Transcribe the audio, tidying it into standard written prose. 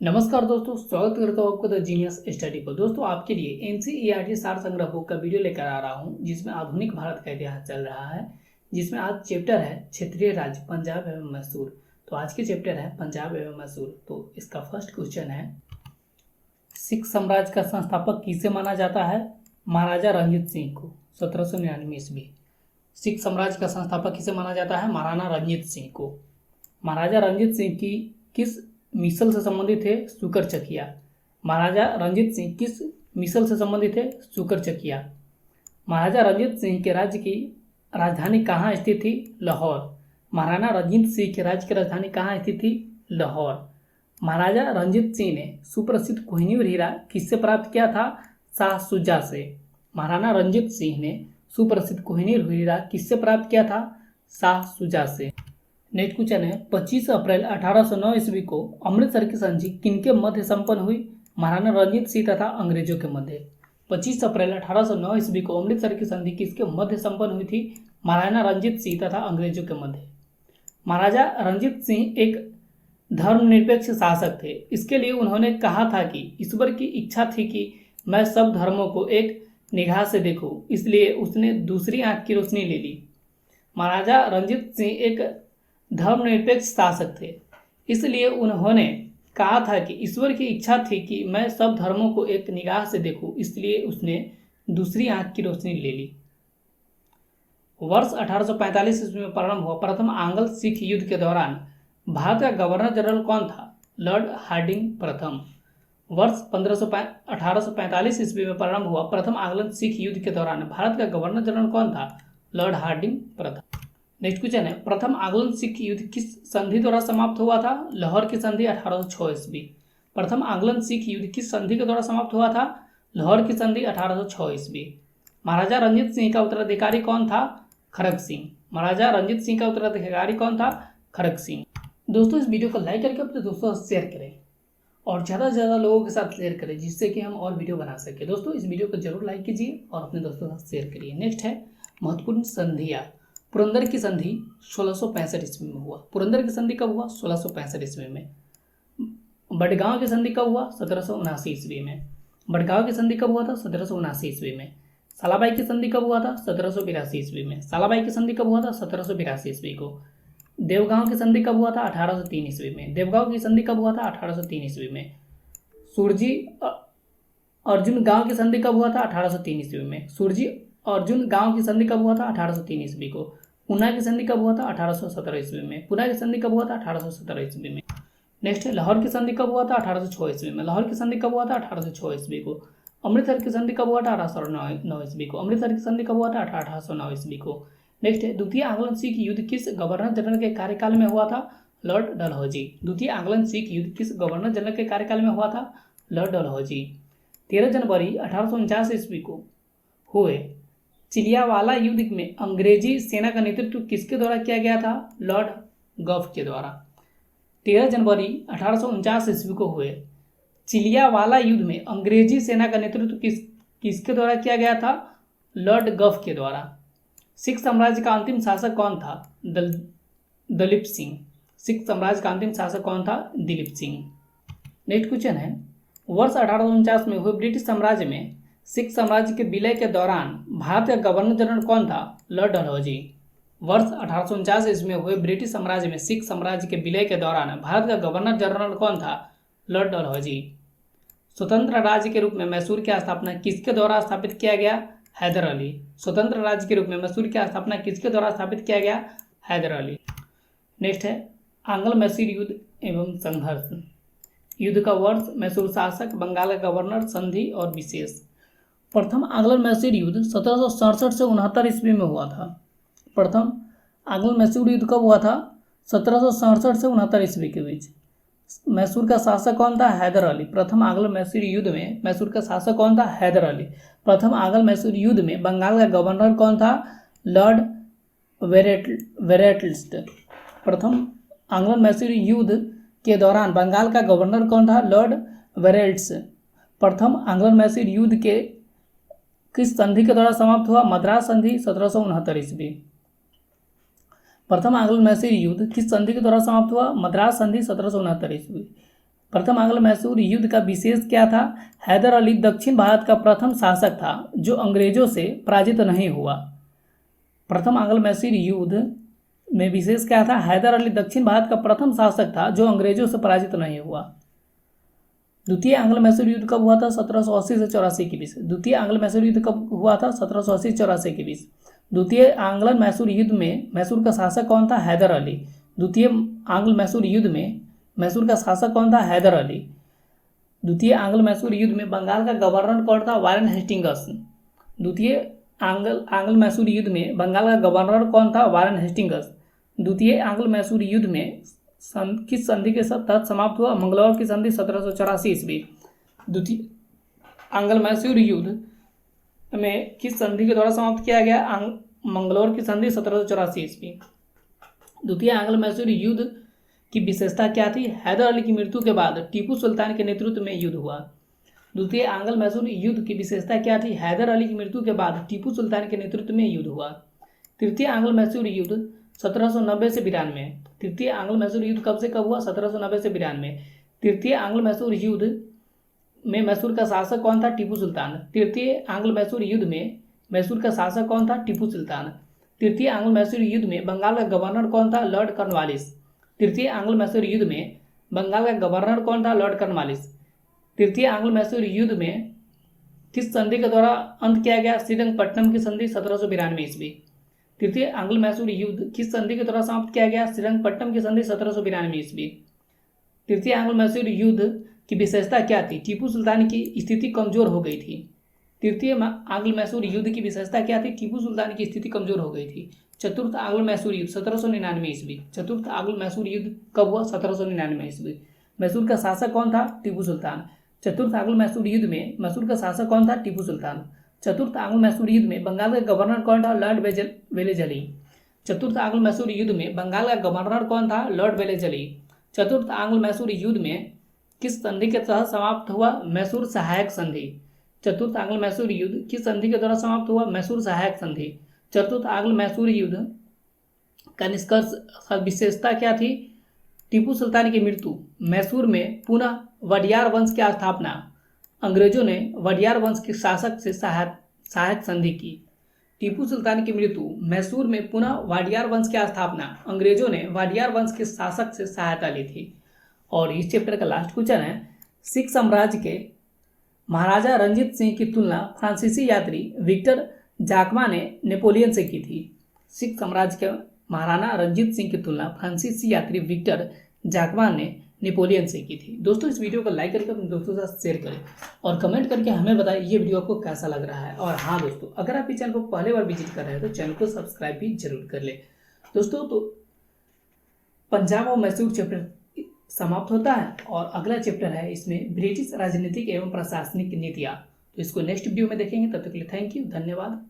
नमस्कार दोस्तों, स्वागत करता हूँ आपको द जीनियस स्टडी पर। दोस्तों, आपके लिए एनसीईआरटी सार संग्रह बुक का वीडियो लेकर आ रहा हूँ, जिसमें आधुनिक भारत का इतिहास चल रहा है, जिसमें आज चैप्टर है क्षेत्रीय राज्य पंजाब एवं मैसूर। तो आज के चैप्टर है पंजाब एवं मैसूर। तो इसका फर्स्ट क्वेश्चन है, सिख साम्राज्य का संस्थापक किसे माना जाता है? महाराजा रंजीत सिंह को, 1799 ईस्वी। सिख साम्राज्य का संस्थापक किसे माना जाता है? महाराणा रंजीत सिंह को। महाराजा रंजीत सिंह की किस मिसल से संबंधित है? सुकर चकिया। महाराजा रंजीत सिंह किस मिसल से संबंधित है? सुकर चकिया। महाराजा रंजीत सिंह के राज्य की राजधानी कहाँ स्थित थी? लाहौर। महाराणा रंजीत सिंह के राज्य की राजधानी कहाँ स्थित थी? लाहौर। महाराजा रंजीत सिंह ने सुप्रसिद्ध कोहिनूर हीरा किससे प्राप्त किया था? शाह शुजा से। महाराणा रंजीत सिंह ने सुप्रसिद्ध कोहिनूर हीरा किससे प्राप्त किया था? शाह शुजा से। नेक्स्ट क्वेश्चन है, 25 अप्रैल 1809 ईस्वी को अमृतसर की संधि किनके मध्य संपन्न हुई? महाराणा रंजीत सिंह तथा अंग्रेजों के मध्य। 25 अप्रैल 1809 ईस्वी को अमृतसर की संधि किसके मध्य संपन्न हुई थी? महाराणा रंजीत सिंह तथा अंग्रेजों के मध्य। महाराजा रंजीत सिंह एक धर्मनिरपेक्ष शासक थे। इसके लिए उन्होंने कहा था कि ईश्वर की इच्छा थी कि मैं सब धर्मों को एक निगाह से देखूं, इसलिए उसने दूसरी आंख की रोशनी ले ली। महाराजा रंजीत सिंह एक धर्मनिरपेक्ष शासक थे, इसलिए उन्होंने कहा था कि ईश्वर की इच्छा थी कि मैं सब धर्मों को एक निगाह से देखूं, इसलिए उसने दूसरी आंख की रोशनी ले ली। वर्ष 1845 ईस्वी में प्रारंभ हुआ प्रथम आंग्ल सिख युद्ध के दौरान भारत का गवर्नर जनरल कौन था? लॉर्ड हार्डिंग प्रथम। वर्ष 1845 ईस्वी में प्रारंभ हुआ प्रथम आंग्ल सिख युद्ध के दौरान भारत का गवर्नर जनरल कौन था? लॉर्ड हार्डिंग प्रथम। नेक्स्ट क्वेश्चन है, प्रथम आंग्ल सिख युद्ध किस संधि द्वारा समाप्त हुआ था? लाहौर की संधि 1806 ईस्वी। प्रथम आंग्ल सिख युद्ध किस संधि के द्वारा समाप्त हुआ था? लाहौर की संधि 1806 ईस्वी। महाराजा रंजीत सिंह का उत्तराधिकारी कौन था? खड़ग सिंह। महाराजा रंजीत सिंह का उत्तराधिकारी कौन था? खड़ग सिंह। दोस्तों, इस वीडियो को लाइक करके अपने दोस्तों से शेयर करें और ज़्यादा से ज़्यादा लोगों के साथ शेयर करें, जिससे कि हम और वीडियो बना सकें। दोस्तों, इस वीडियो को जरूर लाइक कीजिए और अपने दोस्तों के साथ शेयर करिए। नेक्स्ट है महत्वपूर्ण संधियाँ। पुरंदर की संधि 1665 ईस्वी में हुआ। पुरंदर की संधि कब हुआ? 1665 ईस्वी में। बड़गांव की संधि कब हुआ? 1779 ईस्वी में। बड़गांव की संधि कब हुआ था? 1779 ईस्वी में। सालाबाई की संधि कब हुआ था? 1782 ईस्वी में। सालाबाई की संधि कब हुआ था? 1782 ईस्वी को। देवगांव की संधि कब हुआ था? 1803 ईस्वी में। देवगांव की संधि कब हुआ था? 1803 ईस्वी में। सुरजी अर्जुन गांव की संधि कब हुआ था? 1803 ईस्वी में। सुरजी अर्जुन गांव की संधि कब हुआ था? 1803 ईस्वी को। पूना की संधि कब हुआ था? 1817 ईस्वी में। पूना की संधि कब हुआ था? 1817 ईस्वी में। नेक्स्ट है, लाहौर की संधि कब हुआ था? 1806 ईस्वी में। लाहौर की संधि कब हुआ था? 1806 ईस्वी को। अमृतसर की संधि कब हुआ था? 1809 ईस्वी को। अमृतसर की संधि कब हुआ था? 1809 ईस्वी को। नेक्स्ट है, द्वितीय आंग्ल सिख युद्ध किस गवर्नर जनरल के कार्यकाल में हुआ था? लॉर्ड डलहौजी। द्वितीय आंग्ल सिख युद्ध किस गवर्नर जनरल के कार्यकाल में हुआ था? लॉर्ड डलहौजी। 13 जनवरी 1849 ईस्वी को हुए चिलियावाला युद्ध में अंग्रेजी सेना का नेतृत्व किसके द्वारा किया गया था? लॉर्ड गॉफ के द्वारा। 13 जनवरी 1849 ईस्वी को हुए चिलियावाला युद्ध में अंग्रेजी सेना का नेतृत्व किसके द्वारा किया गया था? लॉर्ड गॉफ के द्वारा। सिख साम्राज्य का अंतिम शासक कौन था? दलीप सिंह। सिख साम्राज्य का अंतिम शासक कौन था? दिलीप सिंह। नेक्स्ट क्वेश्चन है, वर्ष 1849 में हुए ब्रिटिश साम्राज्य में सिख साम्राज्य के विलय के दौरान भारत का गवर्नर जनरल कौन था? लॉर्ड डलहौजी। वर्ष 1849 ईस्वी में हुए ब्रिटिश साम्राज्य में सिख साम्राज्य के विलय के दौरान भारत का गवर्नर जनरल कौन था? लॉर्ड डलहौजी। स्वतंत्र राज्य के रूप में मैसूर की स्थापना किसके द्वारा स्थापित किया गया? हैदर अली। स्वतंत्र राज्य के रूप में मैसूर की स्थापना किसके द्वारा स्थापित किया गया? हैदर अली। नेक्स्ट है, आंग्ल मैसूर युद्ध एवं संघर्ष। युद्ध का वर्ष, मैसूर शासक, बंगाल का गवर्नर, संधि और विशेष। प्रथम आंग्ल मैसूर युद्ध 1767 से 69 ईस्वी में हुआ था। प्रथम आंग्ल मैसूर युद्ध कब हुआ था? 1767 से 69 ईस्वी के बीच। मैसूर का शासक कौन था? हैदर अली। प्रथम आंग्ल मैसूर युद्ध में मैसूर का शासक कौन था? हैदर अली। प्रथम आंग्ल मैसूर युद्ध में बंगाल का गवर्नर कौन था? लॉर्ड वेरेटल्स्ट। प्रथम आंग्ल मैसूर युद्ध के दौरान बंगाल का गवर्नर कौन था? लॉर्ड वेरेल्ट्स। प्रथम आंग्ल मैसूर युद्ध के किस संधि के द्वारा समाप्त हुआ? मद्रास संधि 1769 ईस्वी। प्रथम आंग्ल मैसूर युद्ध किस संधि के द्वारा समाप्त हुआ? मद्रास संधि 1769 ईस्वी। प्रथम आंग्ल मैसूर युद्ध का विशेष क्या था? हैदर अली दक्षिण भारत का प्रथम शासक था जो अंग्रेजों से पराजित नहीं हुआ। प्रथम आंग्ल मैसूर युद्ध में विशेष क्या था? हैदर अली दक्षिण भारत का प्रथम शासक था जो अंग्रेजों से पराजित नहीं हुआ। द्वितीय आंग्ल मैसूर युद्ध कब हुआ था? 1780 से 84 के बीच। द्वितीय आंग्ल मैसूर युद्ध कब हुआ था? 1780 से 84 के बीच। द्वितीय आंग्ल मैसूर युद्ध में मैसूर का शासक कौन था? हैदर अली। द्वितीय आंग्ल मैसूर युद्ध में मैसूर का शासक कौन था? हैदर अली। द्वितीय आंग्ल मैसूर युद्ध में बंगाल का गवर्नर कौन था? Warren Hastings. द्वितीय आंग्ल मैसूर युद्ध में बंगाल का गवर्नर कौन था? Warren Hastings. द्वितीय आंग्ल मैसूर युद्ध में किस संधि के तहत समाप्त हुआ? मंगलौर की संधि 1784 ईस्वी। द्वितीय आंग्ल मैसूर युद्ध में किस संधि के द्वारा समाप्त किया गया? मंगलौर की संधि 1784 ईस्वी। द्वितीय आंग्ल मैसूर युद्ध की विशेषता क्या थी? हैदर अली की मृत्यु के बाद टीपू सुल्तान के नेतृत्व में युद्ध हुआ। द्वितीय आंग्ल मैसूर युद्ध की विशेषता क्या थी? हैदर अली की मृत्यु के बाद टीपू सुल्तान के नेतृत्व में युद्ध हुआ। तृतीय आंग्ल मैसूर युद्ध 1790 से 92। तृतीय आंग्ल मैसूर युद्ध कब से कब हुआ? 1790 से 92। तृतीय आंग्ल मैसूर युद्ध में मैसूर का शासक कौन था? टीपू सुल्तान। तृतीय आंग्ल मैसूर युद्ध में मैसूर का शासक कौन था? टीपू सुल्तान। तृतीय आंग्ल मैसूर युद्ध में बंगाल का गवर्नर कौन था? Lord Cornwallis. तृतीय आंग्ल मैसूर युद्ध में बंगाल का गवर्नर कौन था? Lord Cornwallis. तृतीय आंग्ल मैसूर युद्ध में किस संधि के द्वारा अंत किया गया? श्रीरंगपट्टनम की संधि 1792 ईस्वी। तृतीय आंग्ल मैसूर युद्ध किस संधि के द्वारा समाप्त किया गया? श्रीरंगपट्टनम की संधि 1792 ईस्वी। तृतीय आंग्ल मैसूर युद्ध की विशेषता क्या थी? टीपू सुल्तान की स्थिति कमजोर हो गई थी। तृतीय आंग्ल मैसूर युद्ध की विशेषता क्या थी? टीपू सुल्तान की स्थिति कमजोर हो गई थी। चतुर्थ आंग्ल मैसूर युद्ध 1799 ईस्वी। चतुर्थ आंग्ल मैसूर युद्ध कब हुआ? 1799 ईस्वी। मैसूर का शासक कौन था? टीपू सुल्तान। चतुर्थ आंग्ल मैसूर युद्ध में मैसूर का शासक कौन था? टीपू सुल्तान। चतुर्थ आंग्ल मैसूर युद्ध में बंगाल का गवर्नर कौन था? Lord Wellesley. चतुर्थ आंग्ल मैसूर युद्ध में बंगाल का गवर्नर कौन था? Lord Wellesley. चतुर्थ आंग्ल मैसूर युद्ध में किस संधि के तहत समाप्त हुआ? मैसूर सहायक संधि। चतुर्थ आंग्ल मैसूर युद्ध किस संधि के द्वारा समाप्त हुआ? मैसूर सहायक संधि। चतुर्थ आंग्ल मैसूर युद्ध का निष्कर्ष विशेषता क्या थी? टीपू सुल्तान की मृत्यु। मैसूर में पुनः वडियार वंश की स्थापना। अंग्रेजों ने वडियार वंश के शासक से सहायक संधि की। टीपू सुल्तान की मृत्यु। मैसूर में पुनः वाडियार वंश की स्थापना। अंग्रेजों ने वाडियार वंश के शासक से सहायता ली थी। और इस चैप्टर का लास्ट क्वेश्चन है, सिख साम्राज्य के महाराजा रंजीत सिंह की तुलना फ्रांसीसी यात्री विक्टर जाकमा ने नेपोलियन से की थी। सिख साम्राज्य के महाराणा रंजीत सिंह की तुलना फ्रांसीसी यात्री विक्टर जाकमा ने नेपोलियन से की थी। दोस्तों इस वीडियो को लाइक करके अपने दोस्तों के साथ शेयर करें और कमेंट करके हमें बताएं ये वीडियो आपको कैसा लग रहा है। और हाँ दोस्तों, अगर आप इस चैनल को पहले बार विजिट कर रहे हैं तो चैनल को सब्सक्राइब भी जरूर कर ले। दोस्तों तो पंजाब और मैसूर चैप्टर समाप्त होता है और अगला चैप्टर है इसमें ब्रिटिश राजनीतिक एवं प्रशासनिक नीतियाँ। तो इसको नेक्स्ट वीडियो में देखेंगे। तब तक के लिए थैंक यू, धन्यवाद।